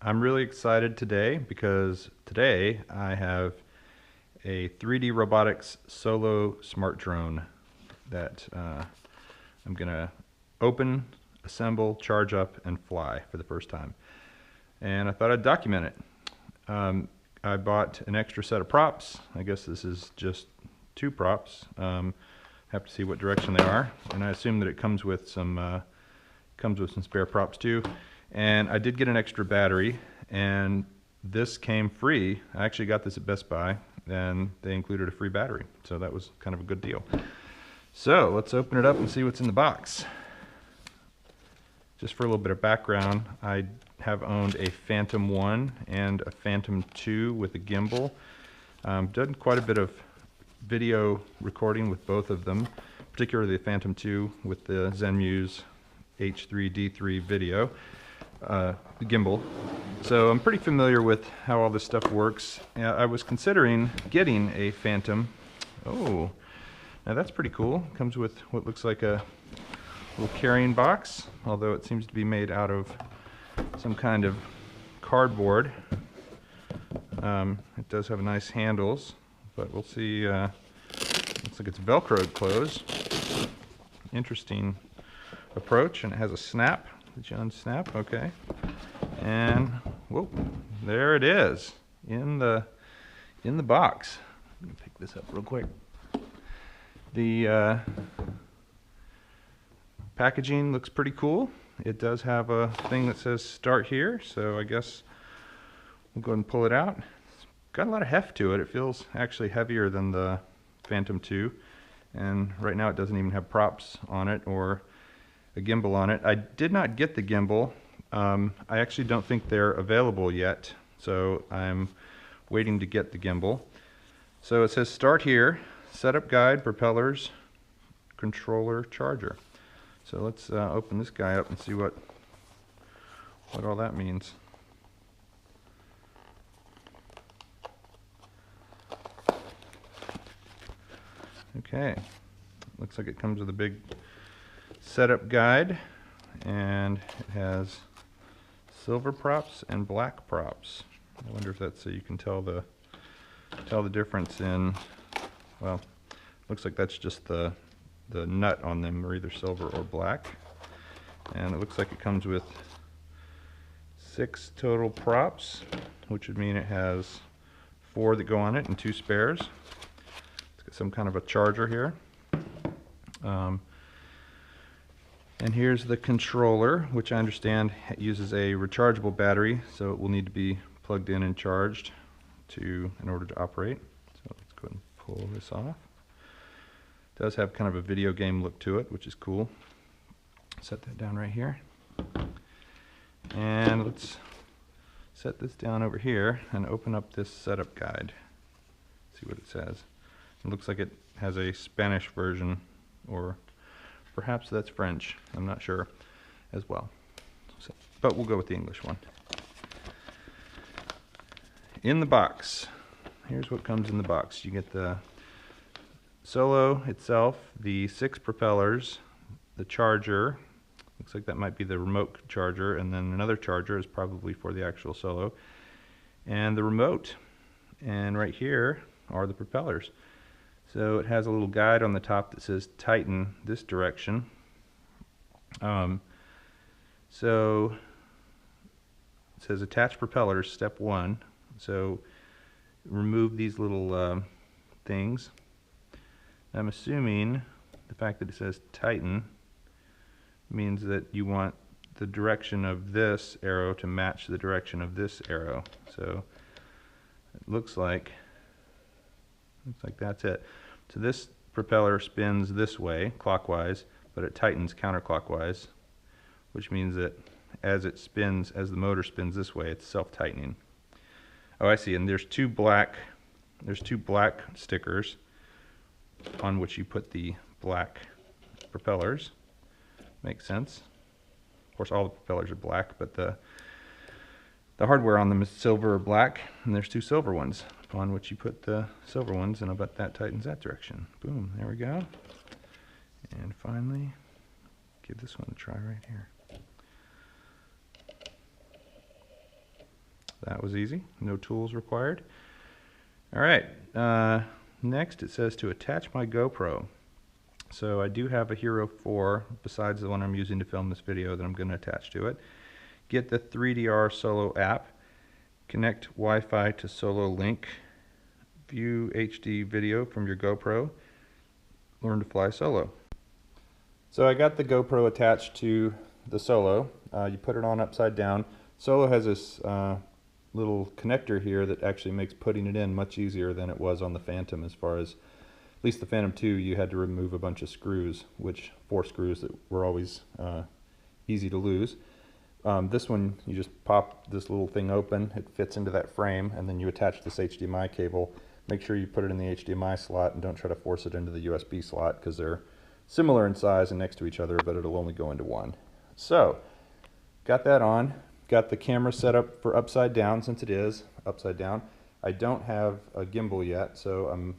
I'm really excited today because today I have a 3D robotics solo smart drone that I'm gonna open, assemble, charge up, and fly for the first time. And I thought I'd document it. I bought an extra set of props. I guess this is just two props. Have to see what direction they are, and I assume that it comes with some spare props too. And I did get an extra battery, and this came free. I actually got this at Best Buy, and they included a free battery, so that was kind of a good deal. So let's open it up and see what's in the box. Just for a little bit of background, I have owned a Phantom 1 and a Phantom 2 with a gimbal. Done quite a bit of video recording with both of them, particularly the Phantom 2 with the Zenmuse H3D3 video, the gimbal. So I'm pretty familiar with how all this stuff works. I was considering getting a Phantom. Oh, now that's pretty cool. Comes with what looks like a little carrying box, although it seems to be made out of some kind of cardboard. It does have nice handles, but we'll see. Looks like it's Velcroed closed. Interesting approach, and it has a snap. Did you unsnap? Okay. And whoa, there it is in the box. Let me pick this up real quick. The packaging looks pretty cool. It does have a thing that says start here, so I guess we'll go ahead and pull it out. It's got a lot of heft to it. It feels actually heavier than the Phantom 2, and right now it doesn't even have props on it or a gimbal on it. I did not get the gimbal. I actually don't think they're available yet, so I'm waiting to get the gimbal. So it says start here, setup guide, propellers, controller, charger. So let's open this guy up and see what all that means. Okay, looks like it comes with a big setup guide, and it has silver props and black props. I wonder if that's so you can tell the difference in, well, looks like that's just the nut on them are either silver or black. And it looks like it comes with 6 total props, which would mean it has 4 that go on it and 2 spares. It's got some kind of a charger here. And here's the controller, which I understand uses a rechargeable battery, so it will need to be plugged in and charged in order to operate. So let's go ahead and pull this off. It does have kind of a video game look to it, which is cool. Set that down right here. And let's set this down over here and open up this setup guide. See what it says. It looks like it has a Spanish version, or perhaps that's French, I'm not sure, as well. So, but we'll go with the English one. In the box, here's what comes in the box. You get the Solo itself, the 6 propellers, the charger, looks like that might be the remote charger, and then another charger is probably for the actual Solo, and the remote. And right here are the propellers. So it has a little guide on the top that says tighten this direction. So it says attach propellers, step 1. So remove these little things. I'm assuming the fact that it says tighten means that you want the direction of this arrow to match the direction of this arrow. So it looks like that's it. So this propeller spins this way, clockwise, but it tightens counterclockwise, which means that as the motor spins this way, it's self-tightening. Oh, I see. And there's two black stickers on which you put the black propellers. Makes sense. Of course, all the propellers are black, but the hardware on them is silver or black, and there's 2 silver ones upon which you put the silver ones, and I bet that tightens that direction. Boom, there we go. And finally, give this one a try right here. that was easy, no tools required. All right, next it says to attach my GoPro. So I do have a Hero 4 besides the one I'm using to film this video that I'm going to attach to it. Get the 3DR Solo app, connect Wi-Fi to Solo Link, view HD video from your GoPro, learn to fly solo. So I got the GoPro attached to the Solo. You put it on upside down. Solo has this little connector here that actually makes putting it in much easier than it was on the Phantom. As far as at least the Phantom 2, you had to remove a bunch of screws, 4 screws that were always easy to lose. This one, you just pop this little thing open, it fits into that frame, and then you attach this HDMI cable. Make sure you put it in the HDMI slot and don't try to force it into the USB slot, because they're similar in size and next to each other, but it'll only go into one. So, got that on. Got the camera set up for upside down, since it is upside down. I don't have a gimbal yet, so I'm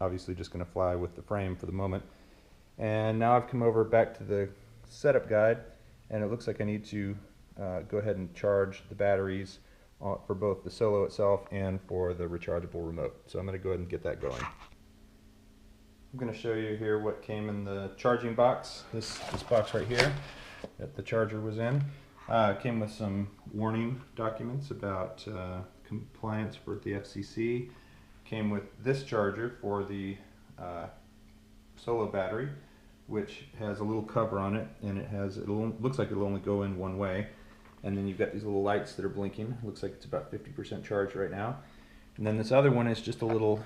obviously just going to fly with the frame for the moment. And now I've come over back to the setup guide, and it looks like I need to go ahead and charge the batteries for both the Solo itself and for the rechargeable remote. So I'm going to go ahead and get that going. I'm going to show you here what came in the charging box. This box right here that the charger was in. It came with some warning documents about compliance for the FCC. Came with this charger for the Solo battery, which has a little cover on it, and looks like it'll only go in one way. And then you've got these little lights that are blinking. Looks like it's about 50% charged right now. And then this other one is just a little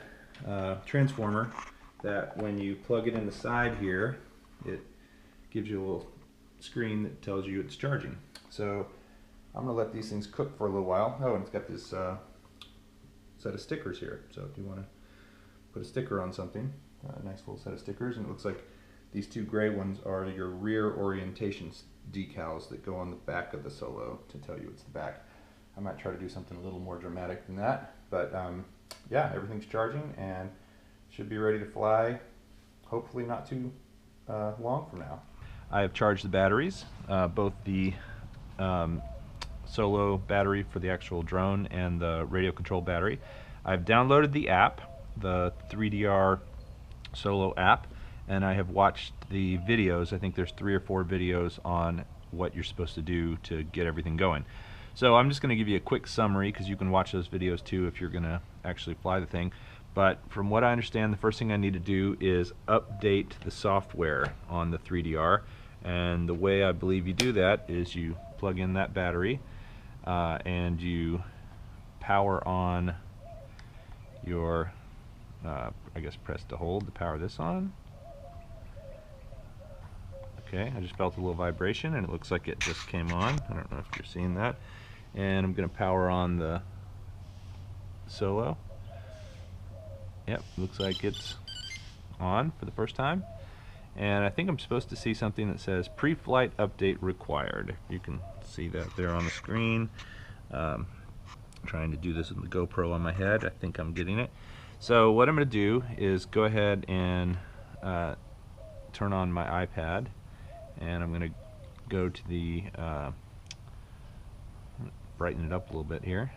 transformer that when you plug it in the side here, it gives you a little screen that tells you it's charging. So I'm going to let these things cook for a little while. Oh, and it's got this set of stickers here. So if you want to put a sticker on something, a nice little set of stickers, and it looks like these two gray ones are your rear orientation decals that go on the back of the Solo to tell you it's the back. I might try to do something a little more dramatic than that, but yeah, everything's charging and should be ready to fly, hopefully not too long from now. I have charged the batteries, both the Solo battery for the actual drone and the radio control battery. I've downloaded the app, the 3DR Solo app, and I have watched the videos. I think there's 3 or 4 videos on what you're supposed to do to get everything going. So I'm just going to give you a quick summary, because you can watch those videos too if you're going to actually fly the thing. But from what I understand, the first thing I need to do is update the software on the 3DR. And the way I believe you do that is you plug in that battery and you power on your, I guess press to hold to power this on. Okay, I just felt a little vibration and it looks like it just came on. I don't know if you're seeing that. And I'm going to power on the Solo. Yep, looks like it's on for the first time. And I think I'm supposed to see something that says pre-flight update required. You can see that there on the screen. I'm trying to do this with the GoPro on my head. I think I'm getting it. So what I'm going to do is go ahead and turn on my iPad, and I'm going to go to the brighten it up a little bit here.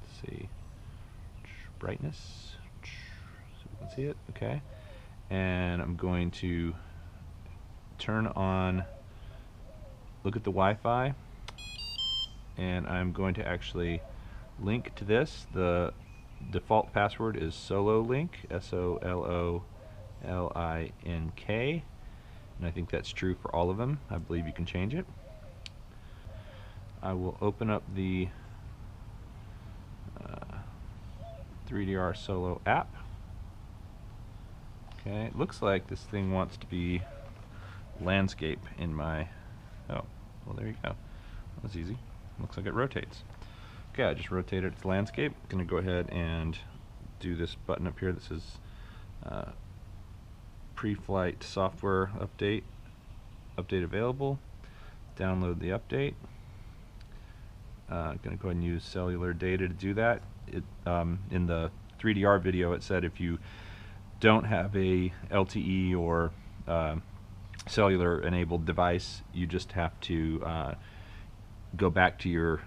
Let's see, brightness, so we can see it. Okay, and I'm going to turn on, look at the Wi-Fi, and I'm going to actually link to this. The default password is SoloLink, SoloLink, and I think that's true for all of them. I believe you can change it. I will open up the 3DR Solo app. Okay, it looks like this thing wants to be landscape in my, oh, well there you go. That's easy. Looks like it rotates. Okay, I just rotated it to landscape. I'm going to go ahead and do this button up here that says pre-flight software update available. Download the update. I'm going to go ahead and use cellular data to do that. In the 3DR video it said if you don't have a LTE or cellular enabled device, you just have to go back to your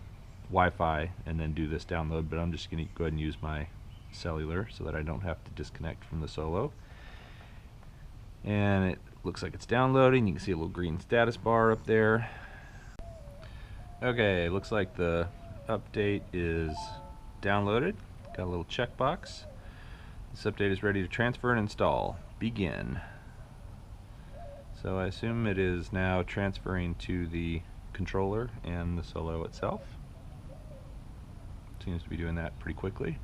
Wi-Fi and then do this download, but I'm just going to go ahead and use my cellular so that I don't have to disconnect from the Solo. And it looks like it's downloading. You can see a little green status bar up there. Okay, looks like the update is downloaded. Got a little checkbox. This update is ready to transfer and install. Begin. So I assume it is now transferring to the controller and the Solo itself. Seems to be doing that pretty quickly.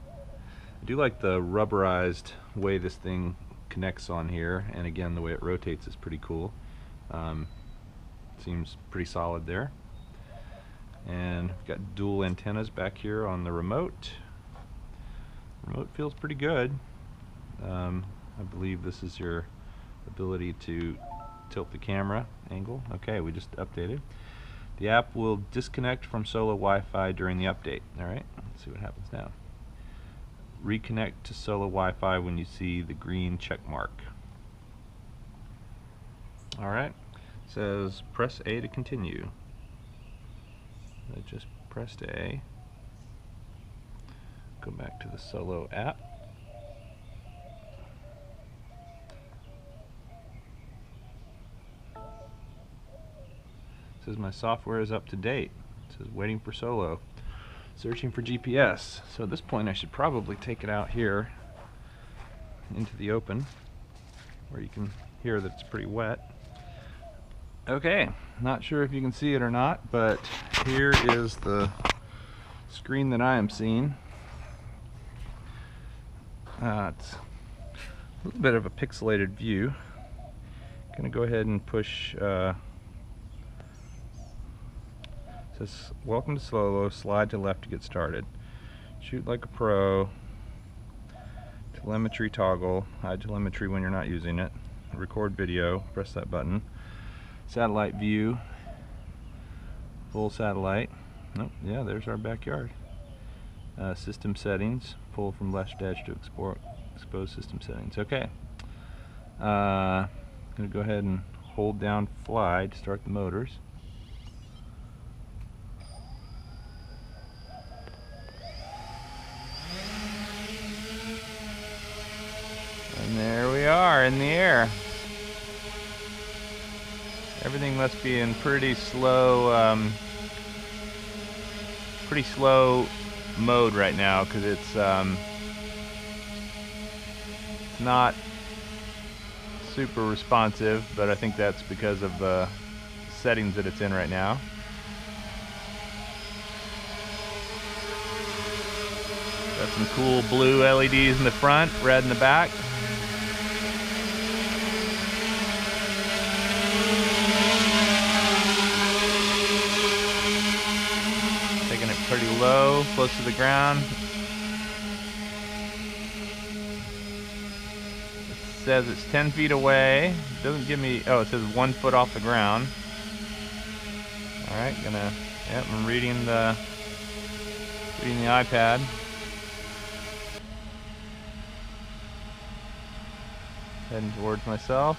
I do like the rubberized way this thing connects on here, and again the way it rotates is pretty cool. Seems pretty solid there. And we've got dual antennas back here on the remote. Remote feels pretty good. I believe this is your ability to tilt the camera angle. Okay, we just updated. The app will disconnect from Solo Wi-Fi during the update. Alright, let's see what happens now. Reconnect to Solo Wi-Fi when you see the green check mark. Alright, it says press A to continue. I just pressed A. Go back to the Solo app. It says my software is up to date. It says waiting for Solo. Searching for GPS. So at this point I should probably take it out here into the open where you can hear that it's pretty wet. Okay, not sure if you can see it or not, but here is the screen that I am seeing. It's a little bit of a pixelated view. I'm going to go ahead and push says welcome to Solo, slide to left to get started. Shoot like a pro. Telemetry toggle, hide telemetry when you're not using it. Record video, press that button. Satellite view, full satellite. Nope, yeah, there's our backyard. System settings, pull from left edge to expose system settings. Okay. I'm going to go ahead and hold down fly to start the motors. And there we are in the air. Everything must be in pretty slow mode right now because it's not super responsive, but I think that's because of the settings that it's in right now. Got some cool blue LEDs in the front, red in the back. Taking it pretty low, close to the ground. It says it's 10 feet away. It doesn't give me, oh, it says 1 foot off the ground. Alright, I'm reading the iPad. Heading towards myself.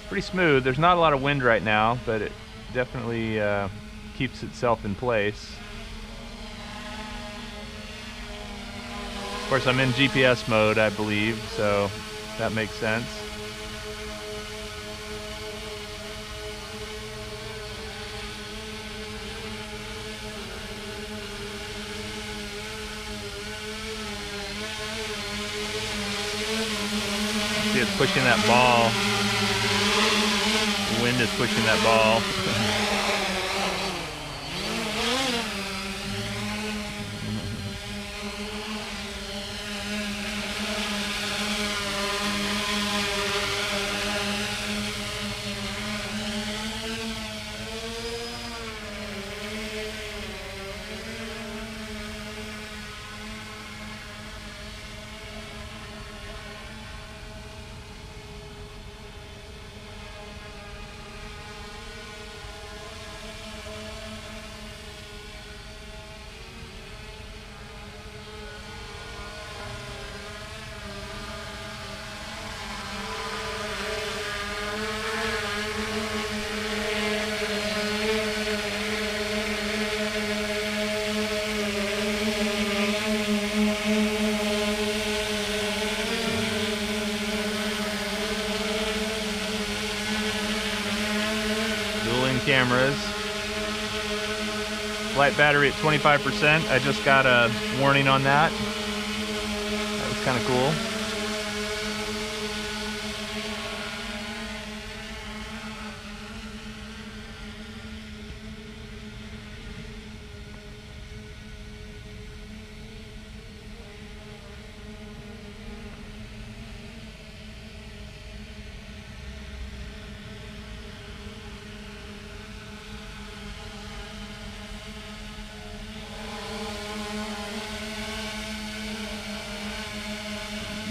Pretty smooth. There's not a lot of wind right now, but it definitely keeps itself in place. Of course, I'm in GPS mode, I believe, so that makes sense. See, it's pushing that ball. The wind is pushing that ball. cameras. Light battery at 25%. I just got a warning on that. That was kind of cool.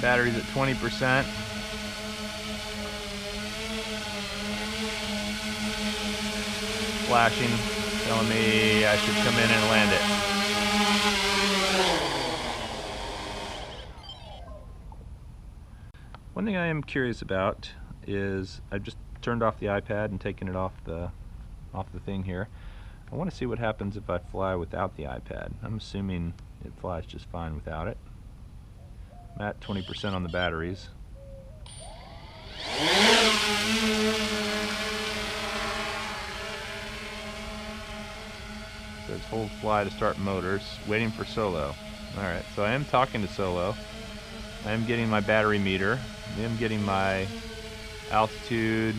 Battery's at 20%. Flashing, telling me I should come in and land it. One thing I am curious about is I've just turned off the iPad and taken it off the thing here. I want to see what happens if I fly without the iPad. I'm assuming it flies just fine without it. I'm at 20% on the batteries. It says hold fly to start motors, waiting for Solo. Alright, so I am talking to Solo. I am getting my battery meter. I am getting my altitude.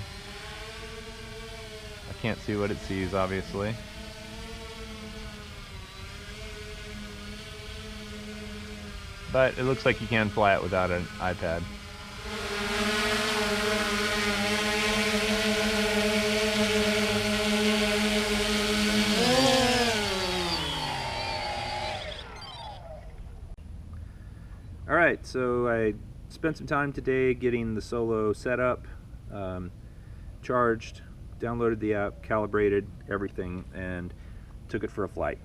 I can't see what it sees, obviously. But it looks like you can fly it without an iPad. Alright, so I spent some time today getting the Solo set up, charged, downloaded the app, calibrated everything, and took it for a flight.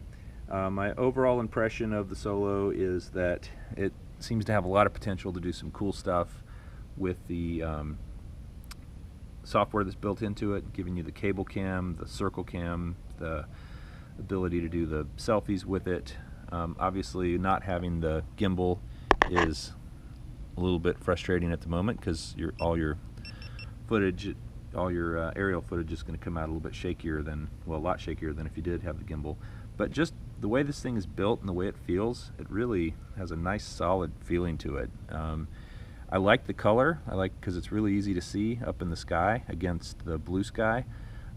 My overall impression of the Solo is that it seems to have a lot of potential to do some cool stuff with the software that's built into it, giving you the cable cam, the circle cam, the ability to do the selfies with it. Obviously not having the gimbal is a little bit frustrating at the moment because all your footage, all your aerial footage is going to come out a little bit shakier than, well, a lot shakier than if you did have the gimbal. But just the way this thing is built and the way it feels, it really has a nice solid feeling to it. I like the color. I like because it's really easy to see up in the sky against the blue sky.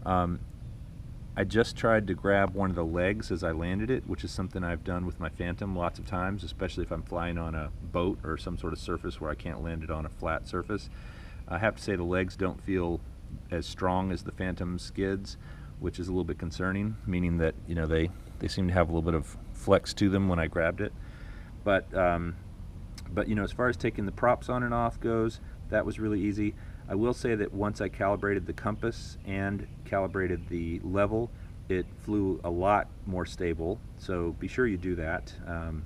I just tried to grab one of the legs as I landed it, which is something I've done with my Phantom lots of times, especially if I'm flying on a boat or some sort of surface where I can't land it on a flat surface. I have to say the legs don't feel as strong as the Phantom skids, which is a little bit concerning, meaning that, you know, they seem to have a little bit of flex to them when I grabbed it. But you know, as far as taking the props on and off goes, that was really easy. I will say that once I calibrated the compass and calibrated the level, it flew a lot more stable, so be sure you do that.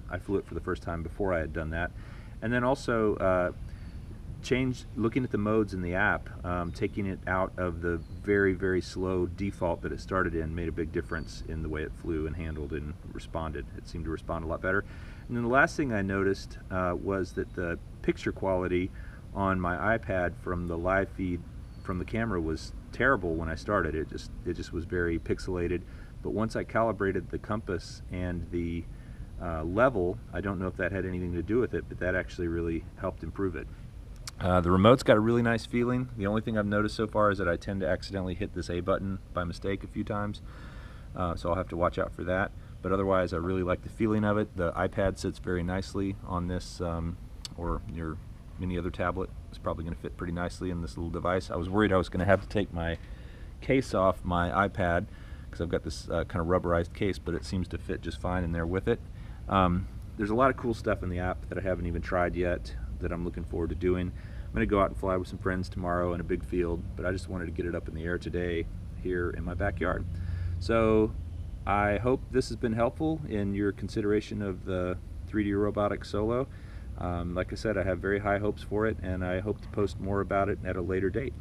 I flew it for the first time before I had done that. And then also looking at the modes in the app, taking it out of the very, very slow default that it started in made a big difference in the way it flew and handled and responded. It seemed to respond a lot better. And then the last thing I noticed was that the picture quality on my iPad from the live feed from the camera was terrible when I started. It just was very pixelated. But once I calibrated the compass and the level, I don't know if that had anything to do with it, but that actually really helped improve it. The remote's got a really nice feeling. The only thing I've noticed so far is that I tend to accidentally hit this A button by mistake a few times, so I'll have to watch out for that. But otherwise, I really like the feeling of it. The iPad sits very nicely on this, or your any other tablet. It's probably going to fit pretty nicely in this little device. I was worried I was going to have to take my case off my iPad because I've got this kind of rubberized case, but it seems to fit just fine in there with it. There's a lot of cool stuff in the app that I haven't even tried yet that I'm looking forward to doing. I'm going to go out and fly with some friends tomorrow in a big field, but I just wanted to get it up in the air today here in my backyard. So I hope this has been helpful in your consideration of the 3D Robotics Solo. Like I said, I have very high hopes for it, and I hope to post more about it at a later date.